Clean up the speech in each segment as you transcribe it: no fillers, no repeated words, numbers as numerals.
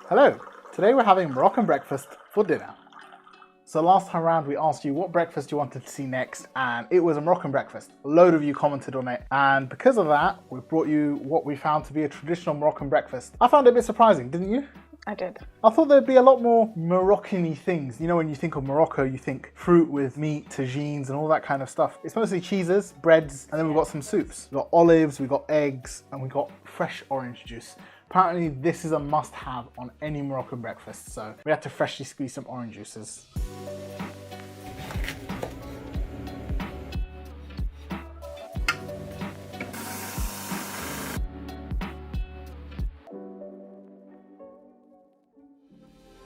Hello, today we're having Moroccan breakfast for dinner. So last time around we asked you what breakfast you wanted to see next, and it was a Moroccan breakfast. A load of you commented on it, and because of that we brought you what we found to be a traditional Moroccan breakfast. I found it a bit surprising, didn't you? I did. I thought there'd be a lot more Moroccan-y things. You know, when you think of Morocco, you think fruit with meat, tagines and all that kind of stuff. It's mostly cheeses, breads, and then we've got some soups. We've got olives, we've got eggs, and we've got fresh orange juice. Apparently this is a must-have on any Moroccan breakfast, so we had to freshly squeeze some orange juices.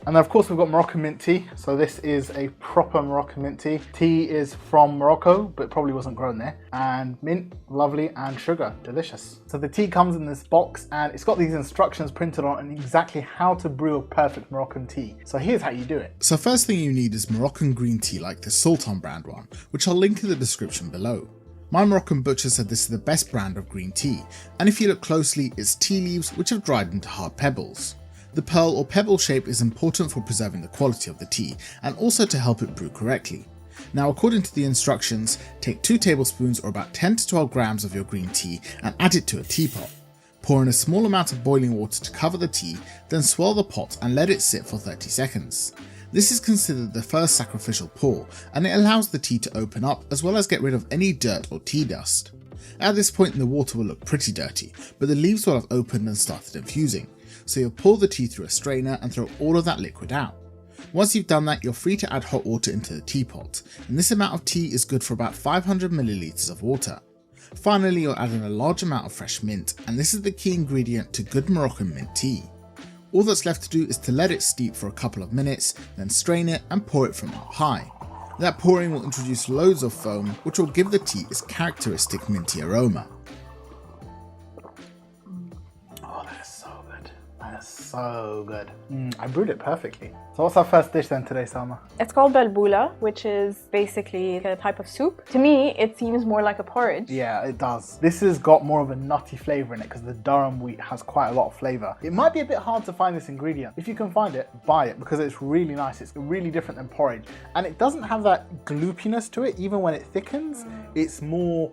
And then of course we've got Moroccan mint tea. So this is a proper Moroccan mint tea. Tea is from Morocco, but probably wasn't grown there. And mint, lovely, and sugar, delicious. So the tea comes in this box and it's got these instructions printed on and exactly how to brew a perfect Moroccan tea. So here's how you do it. So first thing you need is Moroccan green tea like the Sultan brand one, which I'll link in the description below. My Moroccan butcher said this is the best brand of green tea, and if you look closely, it's tea leaves which have dried into hard pebbles. The pearl or pebble shape is important for preserving the quality of the tea and also to help it brew correctly. Now according to the instructions, take 2 tablespoons or about 10 to 12 grams of your green tea and add it to a teapot. Pour in a small amount of boiling water to cover the tea, then swirl the pot and let it sit for 30 seconds. This is considered the first sacrificial pour and it allows the tea to open up as well as get rid of any dirt or tea dust. At this point the water will look pretty dirty, but the leaves will have opened and started infusing. So you'll pour the tea through a strainer and throw all of that liquid out. Once you've done that, you're free to add hot water into the teapot, and this amount of tea is good for about 500 milliliters of water. Finally, you'll add in a large amount of fresh mint, and this is the key ingredient to good Moroccan mint tea. All that's left to do is to let it steep for a couple of minutes, then strain it and pour it from up high. That pouring will introduce loads of foam, which will give the tea its characteristic minty aroma. So good. I brewed it perfectly. So what's our first dish then today, Salma? It's called balboula, which is basically a type of soup. To me, it seems more like a porridge. Yeah, it does. This has got more of a nutty flavour in it because the durum wheat has quite a lot of flavour. It might be a bit hard to find this ingredient. If you can find it, buy it because it's really nice. It's really different than porridge. And it doesn't have that gloopiness to it. Even when it thickens, it's more...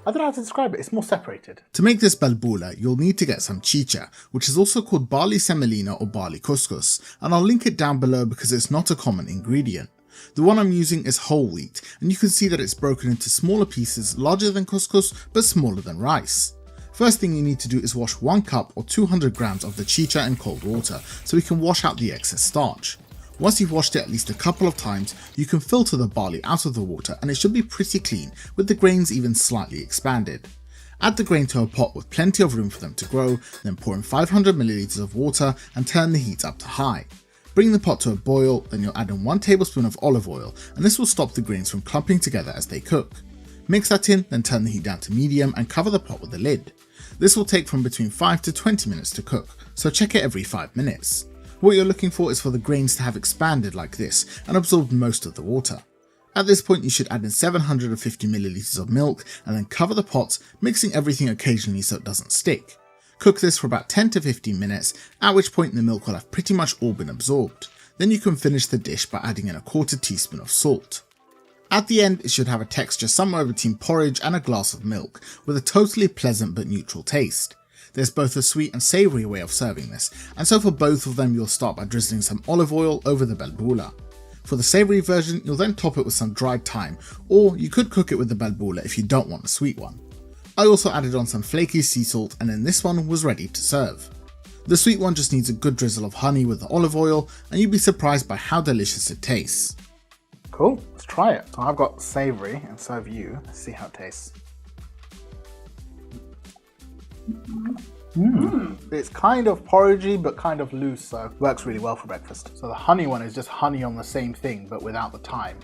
I don't know how to describe it, it's more separated. To make this balboula, you'll need to get some chicha, which is also called barley semolina or barley couscous, and I'll link it down below because it's not a common ingredient. The one I'm using is whole wheat, and you can see that it's broken into smaller pieces larger than couscous but smaller than rice. First thing you need to do is wash 1 cup or 200 grams of the chicha in cold water so we can wash out the excess starch. Once you've washed it at least a couple of times, you can filter the barley out of the water and it should be pretty clean, with the grains even slightly expanded. Add the grain to a pot with plenty of room for them to grow, then pour in 500 milliliters of water and turn the heat up to high. Bring the pot to a boil, then you'll add in 1 tablespoon of olive oil and this will stop the grains from clumping together as they cook. Mix that in, then turn the heat down to medium and cover the pot with a lid. This will take from between 5 to 20 minutes to cook, so check it every 5 minutes. What you're looking for is for the grains to have expanded like this and absorbed most of the water. At this point you should add in 750 milliliters of milk and then cover the pot, mixing everything occasionally so it doesn't stick. Cook this for about 10 to 15 minutes, at which point the milk will have pretty much all been absorbed. Then you can finish the dish by adding in a 1/4 teaspoon of salt. At the end it should have a texture somewhere between porridge and a glass of milk, with a totally pleasant but neutral taste. There's both a sweet and savoury way of serving this, and so for both of them you'll start by drizzling some olive oil over the balboula. For the savoury version you'll then top it with some dried thyme, or you could cook it with the balboula if you don't want a sweet one. I also added on some flaky sea salt and then this one was ready to serve. The sweet one just needs a good drizzle of honey with the olive oil and you'd be surprised by how delicious it tastes. Cool, let's try it. So I've got savoury and so have you. Let's see how it tastes. It's kind of porridgey but kind of loose, so works really well for breakfast. So the honey one is just honey on the same thing but without the thyme.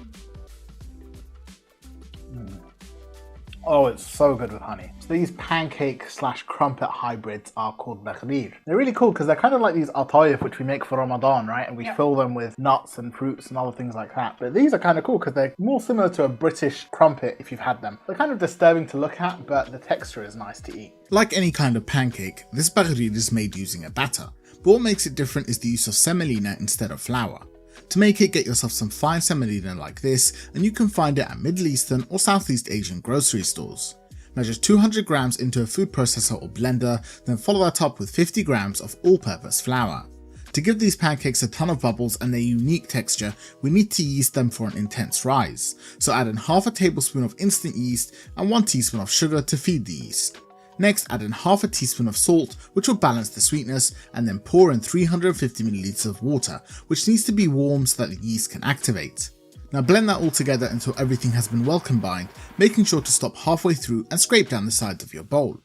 Oh, it's so good with honey. So these pancake / crumpet hybrids are called baghrir. They're really cool because they're kind of like these atayef which we make for Ramadan, right? And we fill them with nuts and fruits and other things like that. But these are kind of cool because they're more similar to a British crumpet if you've had them. They're kind of disturbing to look at, but the texture is nice to eat. Like any kind of pancake, this baghrir is made using a batter, but what makes it different is the use of semolina instead of flour. To make it, get yourself some fine semolina like this, and you can find it at Middle Eastern or Southeast Asian grocery stores. Measure 200 grams into a food processor or blender, then follow that up with 50 grams of all-purpose flour. To give these pancakes a ton of bubbles and their unique texture, we need to yeast them for an intense rise, so add in half a tablespoon of instant yeast and 1 teaspoon of sugar to feed the yeast. Next, add in half a teaspoon of salt, which will balance the sweetness, and then pour in 350 ml of water, which needs to be warm so that the yeast can activate. Now blend that all together until everything has been well combined, making sure to stop halfway through and scrape down the sides of your bowl.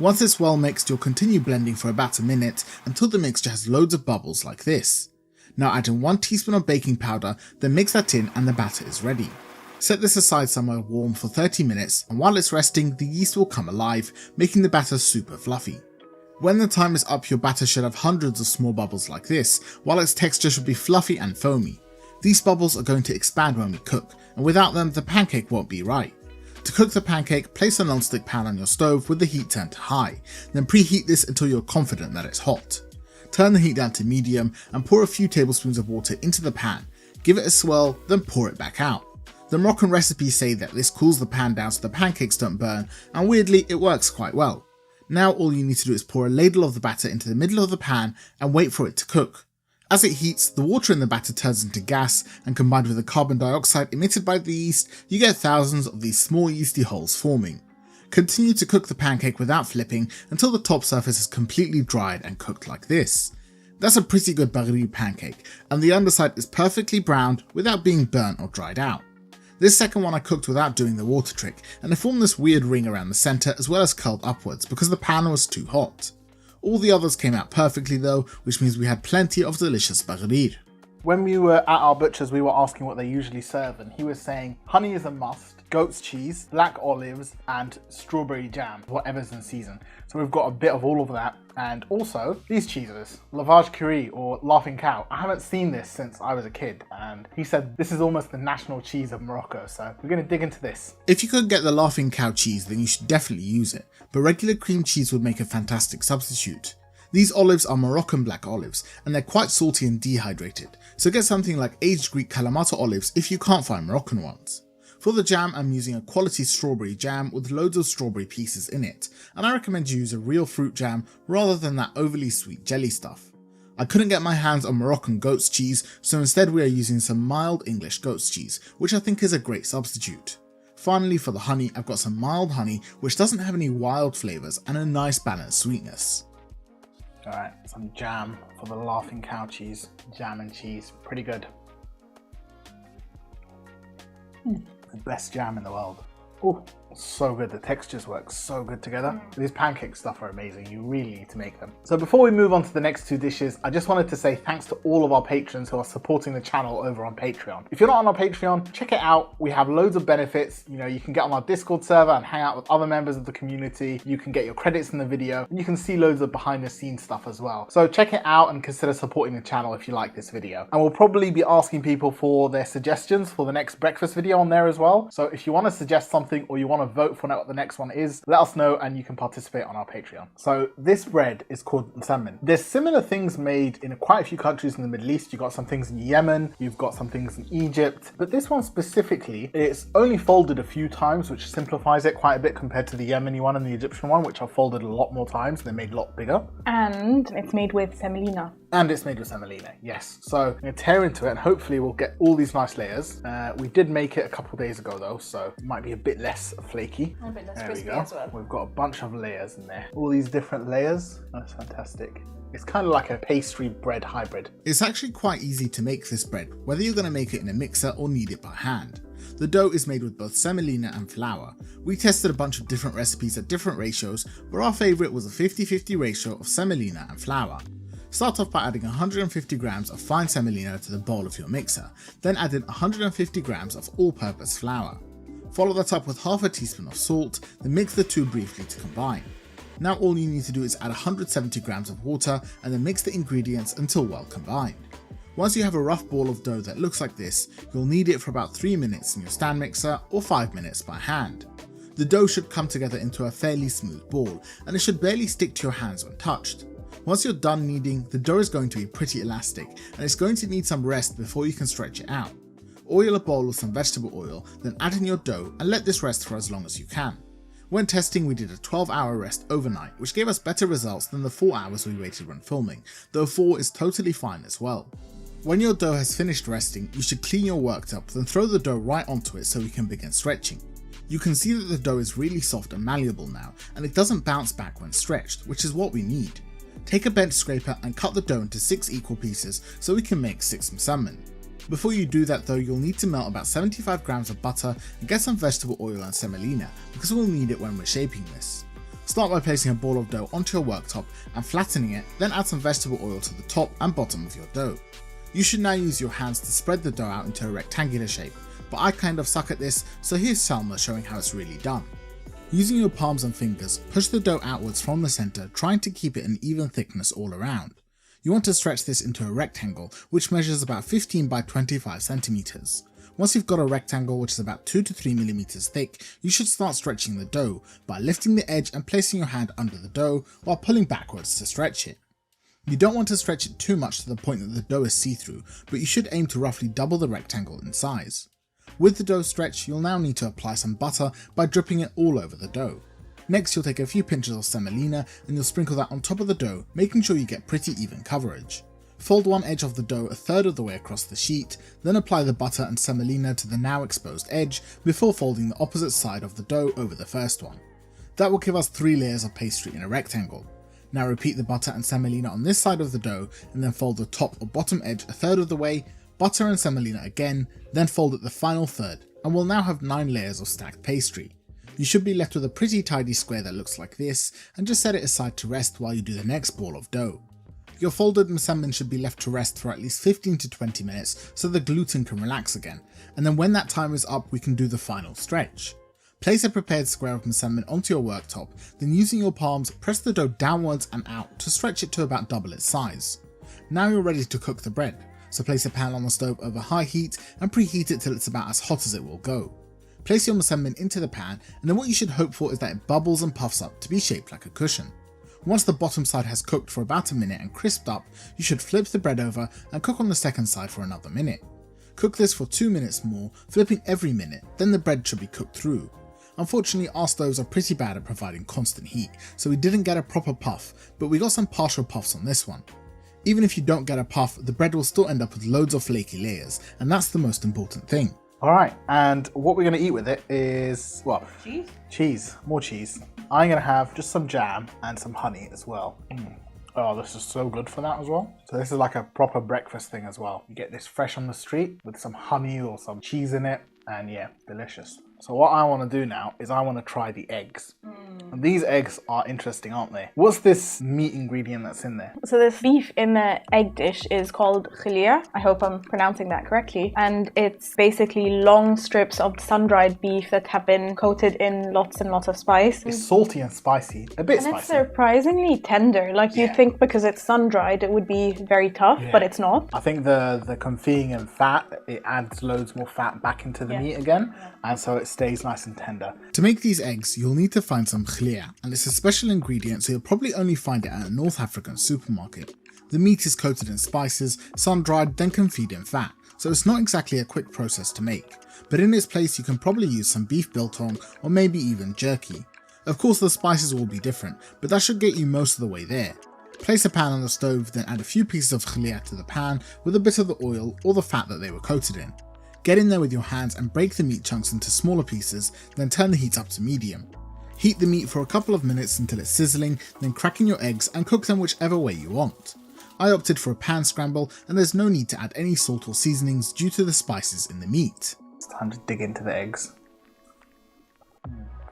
Once it's well mixed, you'll continue blending for about a minute until the mixture has loads of bubbles like this. Now add in 1 teaspoon of baking powder, then mix that in and the batter is ready. Set this aside somewhere warm for 30 minutes, and while it's resting, the yeast will come alive, making the batter super fluffy. When the time is up, your batter should have hundreds of small bubbles like this, while its texture should be fluffy and foamy. These bubbles are going to expand when we cook, and without them the pancake won't be right. To cook the pancake, place a non-stick pan on your stove with the heat turned to high, then preheat this until you're confident that it's hot. Turn the heat down to medium and pour a few tablespoons of water into the pan, give it a swirl, then pour it back out. The Moroccan recipes say that this cools the pan down so the pancakes don't burn, and weirdly it works quite well. Now all you need to do is pour a ladle of the batter into the middle of the pan and wait for it to cook. As it heats, the water in the batter turns into gas, and combined with the carbon dioxide emitted by the yeast, you get thousands of these small yeasty holes forming. Continue to cook the pancake without flipping until the top surface is completely dried and cooked like this. That's a pretty good Maghrib pancake, and the underside is perfectly browned without being burnt or dried out. This second one I cooked without doing the water trick, and it formed this weird ring around the centre as well as curled upwards because the pan was too hot. All the others came out perfectly though, which means we had plenty of delicious bagrir. When we were at our butcher's, we were asking what they usually serve, and he was saying honey is a must, goat's cheese, black olives, and strawberry jam, whatever's in season. So we've got a bit of all of that, and also these cheeses, lavage curry or laughing cow. I haven't seen this since I was a kid, and he said this is almost the national cheese of Morocco, so we're going to dig into this. If you could get the laughing cow cheese, then you should definitely use it, but regular cream cheese would make a fantastic substitute. These olives are Moroccan black olives, and they're quite salty and dehydrated, so get something like aged Greek Kalamata olives if you can't find Moroccan ones. For the jam, I'm using a quality strawberry jam with loads of strawberry pieces in it, and I recommend you use a real fruit jam rather than that overly sweet jelly stuff. I couldn't get my hands on Moroccan goat's cheese, so instead we are using some mild English goat's cheese, which I think is a great substitute. Finally, for the honey, I've got some mild honey which doesn't have any wild flavours and a nice balanced sweetness. Alright, some jam for the laughing cow cheese. Jam and cheese, pretty good. The best jam in the world. Oh, so good. The textures work so good together. These pancake stuff are amazing. You really need to make them. So before we move on to the next two dishes, I just wanted to say thanks to all of our patrons who are supporting the channel over on Patreon. If you're not on our Patreon, check it out. We have loads of benefits. You know, you can get on our Discord server and hang out with other members of the community. You can get your credits in the video, and you can see loads of behind the scenes stuff as well. So check it out and consider supporting the channel if you like this video. And we'll probably be asking people for their suggestions for the next breakfast video on there as well. So if you want to suggest something or you want to vote for what the next one is, let us know and you can participate on our Patreon. So this bread is called msammen. There's similar things made in quite a few countries in the Middle East. You've got some things in Yemen, you've got some things in Egypt, but this one specifically, it's only folded a few times, which simplifies it quite a bit compared to the Yemeni one and the Egyptian one, which are folded a lot more times and they're made a lot bigger. And it's made with semolina. And it's made with semolina, yes. So I'm going to tear into it and hopefully we'll get all these nice layers. We did make it a couple days ago though, so it might be a bit less flaky. A bit less There we crispy go. as well. We've got a bunch of layers in there. All these different layers. That's fantastic. It's kind of like a pastry bread hybrid. It's actually quite easy to make this bread, whether you're going to make it in a mixer or knead it by hand. The dough is made with both semolina and flour. We tested a bunch of different recipes at different ratios, but our favourite was a 50-50 ratio of semolina and flour. Start off by adding 150 grams of fine semolina to the bowl of your mixer, then add in 150 grams of all-purpose flour. Follow that up with half a teaspoon of salt, then mix the two briefly to combine. Now all you need to do is add 170 grams of water and then mix the ingredients until well combined. Once you have a rough ball of dough that looks like this, you'll knead it for about 3 minutes in your stand mixer or 5 minutes by hand. The dough should come together into a fairly smooth ball, and it should barely stick to your hands when touched. Once you're done kneading, the dough is going to be pretty elastic and it's going to need some rest before you can stretch it out. Oil a bowl with some vegetable oil, then add in your dough and let this rest for as long as you can. When testing, we did a 12-hour rest overnight, which gave us better results than the 4 hours we waited when filming, though 4 is totally fine as well. When your dough has finished resting, you should clean your worktop, then throw the dough right onto it so we can begin stretching. You can see that the dough is really soft and malleable now, and it doesn't bounce back when stretched, which is what we need. Take a bench scraper and cut the dough into 6 equal pieces so we can make 6 musamman. Before you do that though, you'll need to melt about 75 grams of butter and get some vegetable oil and semolina because we'll need it when we're shaping this. Start by placing a ball of dough onto your worktop and flattening it, then add some vegetable oil to the top and bottom of your dough. You should now use your hands to spread the dough out into a rectangular shape, but I kind of suck at this, so here's Salma showing how it's really done. Using your palms and fingers, push the dough outwards from the center, trying to keep it an even thickness all around. You want to stretch this into a rectangle, which measures about 15 by 25 centimeters. Once you've got a rectangle which is about 2 to 3 millimeters thick, you should start stretching the dough by lifting the edge and placing your hand under the dough while pulling backwards to stretch it. You don't want to stretch it too much to the point that the dough is see-through, but you should aim to roughly double the rectangle in size. With the dough stretched, you'll now need to apply some butter by dripping it all over the dough. Next, you'll take a few pinches of semolina and you'll sprinkle that on top of the dough, making sure you get pretty even coverage. Fold one edge of the dough a third of the way across the sheet, then apply the butter and semolina to the now exposed edge before folding the opposite side of the dough over the first one. That will give us 3 layers of pastry in a rectangle. Now repeat the butter and semolina on this side of the dough and then fold the top or bottom edge a third of the way, butter and semolina again, then fold it the final third, and we'll now have 9 layers of stacked pastry. You should be left with a pretty tidy square that looks like this, and just set it aside to rest while you do the next ball of dough. Your folded musamman should be left to rest for at least 15 to 20 minutes so the gluten can relax again, and then when that time is up we can do the final stretch. Place a prepared square of musamman onto your worktop, then using your palms press the dough downwards and out to stretch it to about double its size. Now you're ready to cook the bread, so place a pan on the stove over high heat and preheat it till it's about as hot as it will go. Place your musamman into the pan, and then what you should hope for is that it bubbles and puffs up to be shaped like a cushion. Once the bottom side has cooked for about a minute and crisped up, you should flip the bread over and cook on the second side for another minute. Cook this for 2 minutes more, flipping every minute, then the bread should be cooked through. Unfortunately, our stoves are pretty bad at providing constant heat, so we didn't get a proper puff, but we got some partial puffs on this one. Even if you don't get a puff, the bread will still end up with loads of flaky layers, and that's the most important thing. Alright, and what we're going to eat with it is, well, cheese, more cheese. I'm going to have just some jam and some honey as well. Oh, this is so good for that as well. So this is like a proper breakfast thing as well. You get this fresh on the street with some honey or some cheese in it, and yeah, delicious. So what I want to do now is I want to try the eggs. And these eggs are interesting, aren't they? What's this meat ingredient that's in there? So this beef in the egg dish is called khilia. I hope I'm pronouncing that correctly. And it's basically long strips of sun-dried beef that have been coated in lots and lots of spice. It's salty and spicy, a bit and spicy. It's surprisingly tender. Like you'd think because it's sun-dried it would be very tough, but it's not. I think the confit and fat, it adds loads more fat back into the meat again. And so it stays nice and tender. To make these eggs, you'll need to find some khilia, and it's a special ingredient so you'll probably only find it at a North African supermarket. The meat is coated in spices, sun-dried, then confit in fat, so it's not exactly a quick process to make. But in its place you can probably use some beef biltong or maybe even jerky. Of course the spices will be different, but that should get you most of the way there. Place a pan on the stove, then add a few pieces of khilia to the pan with a bit of the oil or the fat that they were coated in. Get in there with your hands and break the meat chunks into smaller pieces, then turn the heat up to medium. Heat the meat for a couple of minutes until it's sizzling, then crack in your eggs and cook them whichever way you want. I opted for a pan scramble, and there's no need to add any salt or seasonings due to the spices in the meat. It's time to dig into the eggs.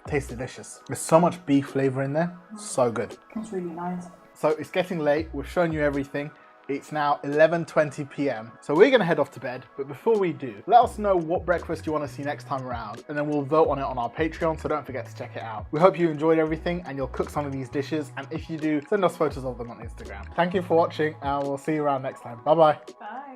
Tastes delicious. There's so much beef flavour in there, so good. That's really nice. So it's getting late, we've shown you everything. It's now 11:20 p.m. So we're gonna head off to bed, but before we do, let us know what breakfast you wanna see next time around, and then we'll vote on it on our Patreon, so don't forget to check it out. We hope you enjoyed everything and you'll cook some of these dishes, and if you do, send us photos of them on Instagram. Thank you for watching, and we'll see you around next time. Bye-bye. Bye.